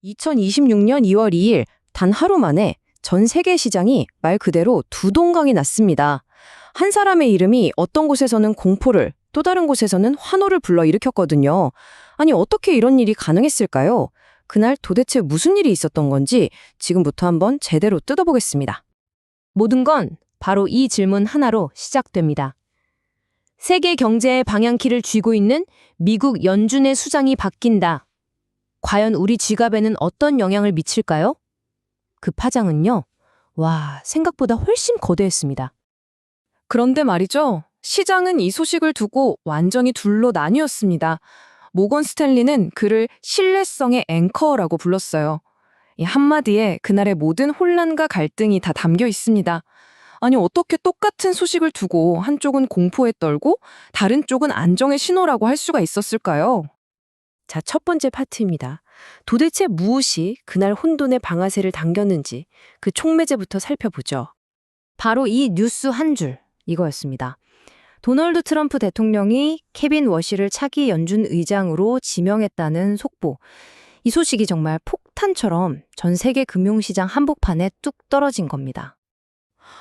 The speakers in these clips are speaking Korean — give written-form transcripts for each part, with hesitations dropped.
2026년 2월 2일 단 하루 만에 전 세계 시장이 말 그대로 두 동강이 났습니다. 한 사람의 이름이 어떤 곳에서는 공포를, 또 다른 곳에서는 환호를 불러일으켰거든요. 아니, 어떻게 이런 일이 가능했을까요? 그날 도대체 무슨 일이 있었던 건지 지금부터 한번 제대로 뜯어보겠습니다. 모든 건 바로 이 질문 하나로 시작됩니다. 세계 경제의 방향키를 쥐고 있는 미국 연준의 수장이 바뀐다. 과연 우리 지갑에는 어떤 영향을 미칠까요? 그 파장은요, 생각보다 훨씬 거대했습니다. 그런데 말이죠, 시장은 이 소식을 두고 완전히 둘로 나뉘었습니다. 모건 스탠리는 그를 신뢰성의 앵커라고 불렀어요. 이 한마디에 그날의 모든 혼란과 갈등이 다 담겨 있습니다. 아니, 어떻게 똑같은 소식을 두고 한쪽은 공포에 떨고 다른 쪽은 안정의 신호라고 할 수가 있었을까요? 자, 첫 번째 파트입니다. 도대체 무엇이 그날 혼돈의 방아쇠를 당겼는지 그 촉매제부터 살펴보죠. 바로 이 뉴스 한 줄, 이거였습니다. 도널드 트럼프 대통령이 케빈 워시를 차기 연준 의장으로 지명했다는 속보. 이 소식이 정말 폭탄처럼 전 세계 금융시장 한복판에 뚝 떨어진 겁니다.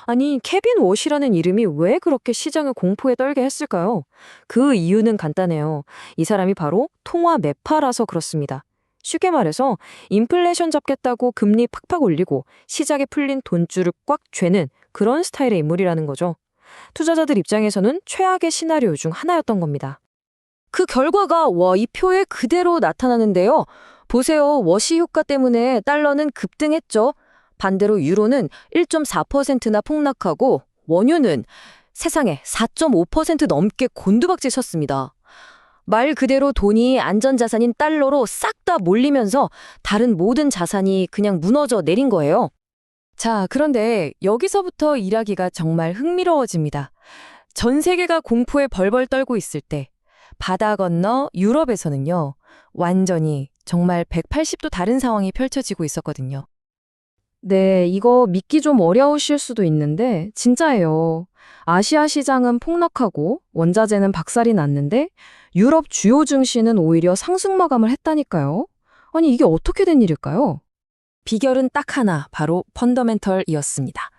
아니, 케빈 워시라는 이름이 왜 그렇게 시장을 공포에 떨게 했을까요? 그 이유는 간단해요. 이 사람이 바로 통화 매파라서 그렇습니다. 쉽게 말해서 인플레이션 잡겠다고 금리 팍팍 올리고 시장에 풀린 돈줄을 꽉 쥐는 그런 스타일의 인물이라는 거죠. 투자자들 입장에서는 최악의 시나리오 중 하나였던 겁니다. 그 결과가 이 표에 그대로 나타나는데요. 보세요. 워시 효과 때문에 달러는 급등했죠. 반대로 유로는 1.4%나 폭락하고 원유는 세상에 4.5% 넘게 곤두박질 쳤습니다. 말 그대로 돈이 안전자산인 달러로 싹 다 몰리면서 다른 모든 자산이 그냥 무너져 내린 거예요. 자, 그런데 여기서부터 이야기가 정말 흥미로워집니다. 전 세계가 공포에 벌벌 떨고 있을 때 바다 건너 유럽에서는요, 완전히 정말 180도 다른 상황이 펼쳐지고 있었거든요. 네, 이거 믿기 좀 어려우실 수도 있는데 진짜예요. 아시아 시장은 폭락하고 원자재는 박살이 났는데 유럽 주요 증시는 오히려 상승 마감을 했다니까요. 아니, 이게 어떻게 된 일일까요? 비결은 딱 하나, 바로 펀더멘털이었습니다.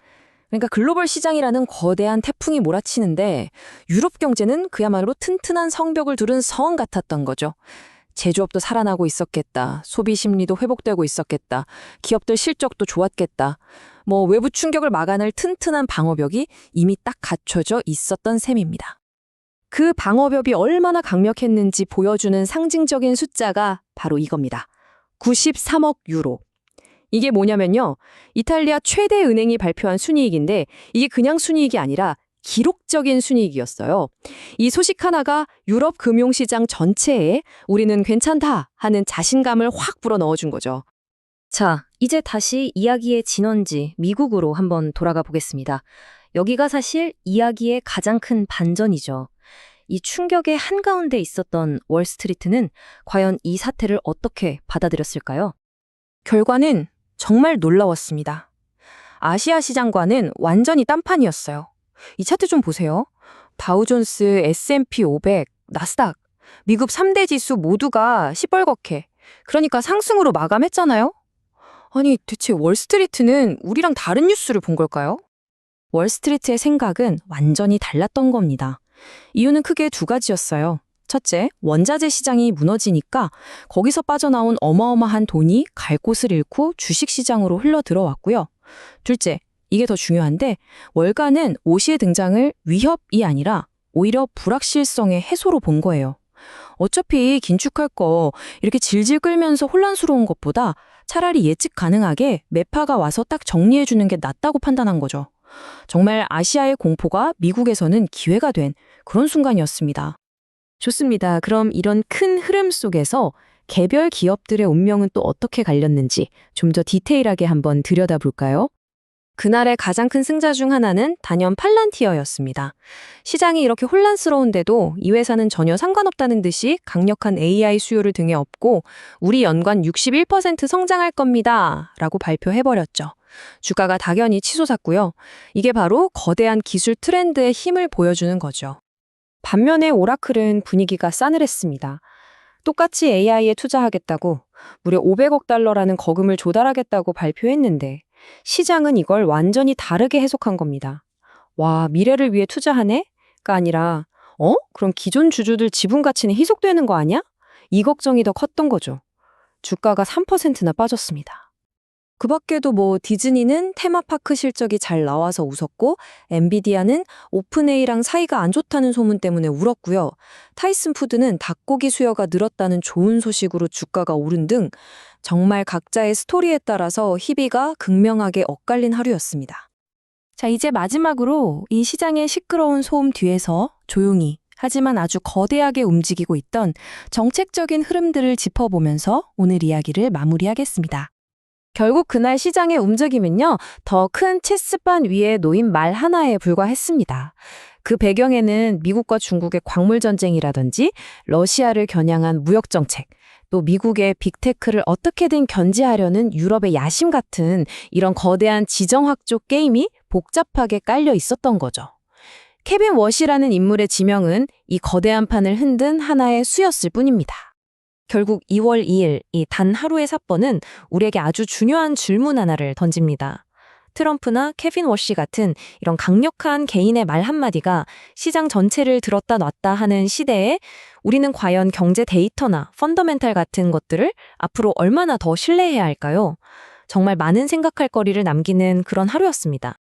그러니까 글로벌 시장이라는 거대한 태풍이 몰아치는데 유럽 경제는 그야말로 튼튼한 성벽을 두른 성 같았던 거죠. 제조업도 살아나고 있었겠다. 소비 심리도 회복되고 있었겠다. 기업들 실적도 좋았겠다. 외부 충격을 막아낼 튼튼한 방어벽이 이미 딱 갖춰져 있었던 셈입니다. 그 방어벽이 얼마나 강력했는지 보여주는 상징적인 숫자가 바로 이겁니다. 93억 유로. 이게 뭐냐면요, 이탈리아 최대 은행이 발표한 순이익인데 이게 그냥 순이익이 아니라 기록적인 순이익이었어요. 이 소식 하나가 유럽 금융시장 전체에 우리는 괜찮다 하는 자신감을 확 불어넣어준 거죠. 자, 이제 다시 이야기의 진원지 미국으로 한번 돌아가 보겠습니다. 여기가 사실 이야기의 가장 큰 반전이죠. 이 충격의 한가운데 있었던 월스트리트는 과연 이 사태를 어떻게 받아들였을까요? 결과는 정말 놀라웠습니다. 아시아 시장과는 완전히 딴판이었어요. 이 차트 좀 보세요. 다우존스, S&P 500, 나스닥, 미국 3대 지수 모두가 시뻘겋게, 그러니까 상승으로 마감했잖아요? 아니, 대체 월스트리트는 우리랑 다른 뉴스를 본 걸까요? 월스트리트의 생각은 완전히 달랐던 겁니다. 이유는 크게 두 가지였어요. 첫째, 원자재 시장이 무너지니까 거기서 빠져나온 어마어마한 돈이 갈 곳을 잃고 주식시장으로 흘러들어왔고요. 둘째, 이게 더 중요한데 월가는 오시의 등장을 위협이 아니라 오히려 불확실성의 해소로 본 거예요. 어차피 긴축할 거 이렇게 질질 끌면서 혼란스러운 것보다 차라리 예측 가능하게 매파가 와서 딱 정리해주는 게 낫다고 판단한 거죠. 정말 아시아의 공포가 미국에서는 기회가 된 그런 순간이었습니다. 좋습니다. 그럼 이런 큰 흐름 속에서 개별 기업들의 운명은 또 어떻게 갈렸는지 좀 더 디테일하게 한번 들여다볼까요? 그날의 가장 큰 승자 중 하나는 단연 팔란티어였습니다. 시장이 이렇게 혼란스러운데도 이 회사는 전혀 상관없다는 듯이 강력한 AI 수요를 등에 업고 우리 연간 61% 성장할 겁니다 라고 발표해버렸죠. 주가가 당연히 치솟았고요. 이게 바로 거대한 기술 트렌드의 힘을 보여주는 거죠. 반면에 오라클은 분위기가 싸늘했습니다. 똑같이 AI에 투자하겠다고 무려 500억 달러라는 거금을 조달하겠다고 발표했는데 시장은 이걸 완전히 다르게 해석한 겁니다. 와, 미래를 위해 투자하네?가 아니라 그럼 기존 주주들 지분 가치는 희석되는 거 아니야? 이 걱정이 더 컸던 거죠. 주가가 3%나 빠졌습니다. 그 밖에도 디즈니는 테마파크 실적이 잘 나와서 웃었고, 엔비디아는 오픈AI랑 사이가 안 좋다는 소문 때문에 울었고요. 타이슨 푸드는 닭고기 수요가 늘었다는 좋은 소식으로 주가가 오른 등 정말 각자의 스토리에 따라서 희비가 극명하게 엇갈린 하루였습니다. 자, 이제 마지막으로 이 시장의 시끄러운 소음 뒤에서 조용히 하지만 아주 거대하게 움직이고 있던 정책적인 흐름들을 짚어보면서 오늘 이야기를 마무리하겠습니다. 결국 그날 시장의 움직임은요, 더 큰 체스판 위에 놓인 말 하나에 불과했습니다. 그 배경에는 미국과 중국의 광물 전쟁이라든지 러시아를 겨냥한 무역 정책, 또 미국의 빅테크를 어떻게든 견제하려는 유럽의 야심 같은 이런 거대한 지정 확조 게임이 복잡하게 깔려 있었던 거죠. 케빈 워시라는 인물의 지명은 이 거대한 판을 흔든 하나의 수였을 뿐입니다. 결국 2월 2일 이 단 하루의 사건은 우리에게 아주 중요한 질문 하나를 던집니다. 트럼프나 케빈 워시 같은 이런 강력한 개인의 말 한마디가 시장 전체를 들었다 놨다 하는 시대에 우리는 과연 경제 데이터나 펀더멘탈 같은 것들을 앞으로 얼마나 더 신뢰해야 할까요? 정말 많은 생각할 거리를 남기는 그런 하루였습니다.